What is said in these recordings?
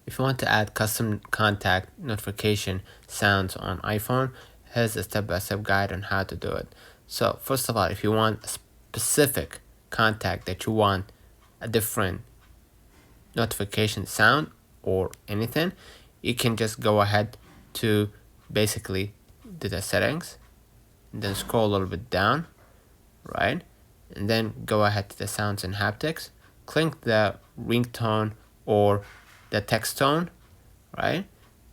If you want to add custom contact notification sounds on iPhone, here's a step-by-step guide on how to do it. So first of all, if you want a specific contact that you want a different notification sound or anything, you can just go ahead to basically do the settings, and then scroll a little bit down, right? And then go ahead to the sounds and haptics, click the ringtone or the text tone, right?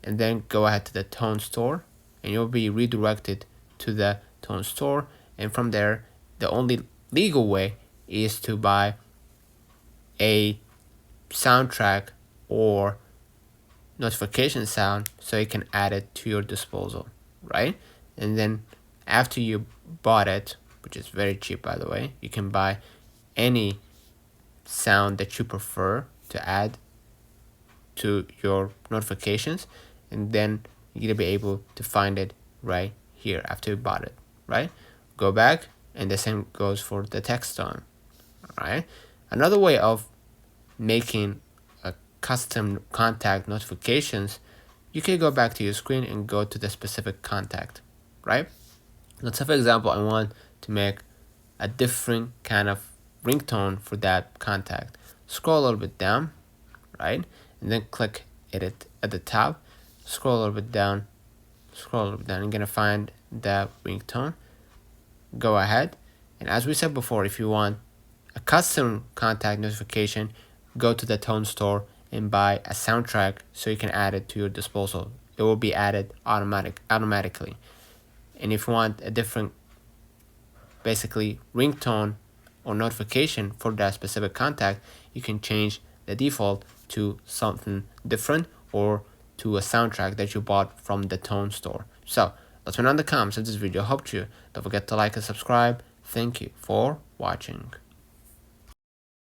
And then go ahead to the tone store, and you'll be redirected to the tone store. And from there, the only legal way is to buy a soundtrack or notification sound so you can add it to your disposal, right? And then after you bought it, which is very cheap by the way, you can buy any sound that you prefer to add to your notifications, and then you're gonna be able to find it right here after you bought it, right? Go back, and the same goes for the text tone. All right. Another way of making a custom contact notifications, you can go back to your screen and go to the specific contact, right? Let's say for example I want to make a different kind of ringtone for that contact. Scroll a little bit down, right? And then click edit at the top. Scroll a little bit down. You're gonna find the ringtone. Go ahead, and as we said before, if you want a custom contact notification, go to the tone store and buy a soundtrack so you can add it to your disposal. It will be added automatically. And if you want a different basically ringtone or notification for that specific contact, you can change the default to something different or to a soundtrack that you bought from the tone store. So let me know in the comments if this video helped you. Don't forget to like and subscribe. Thank you for watching.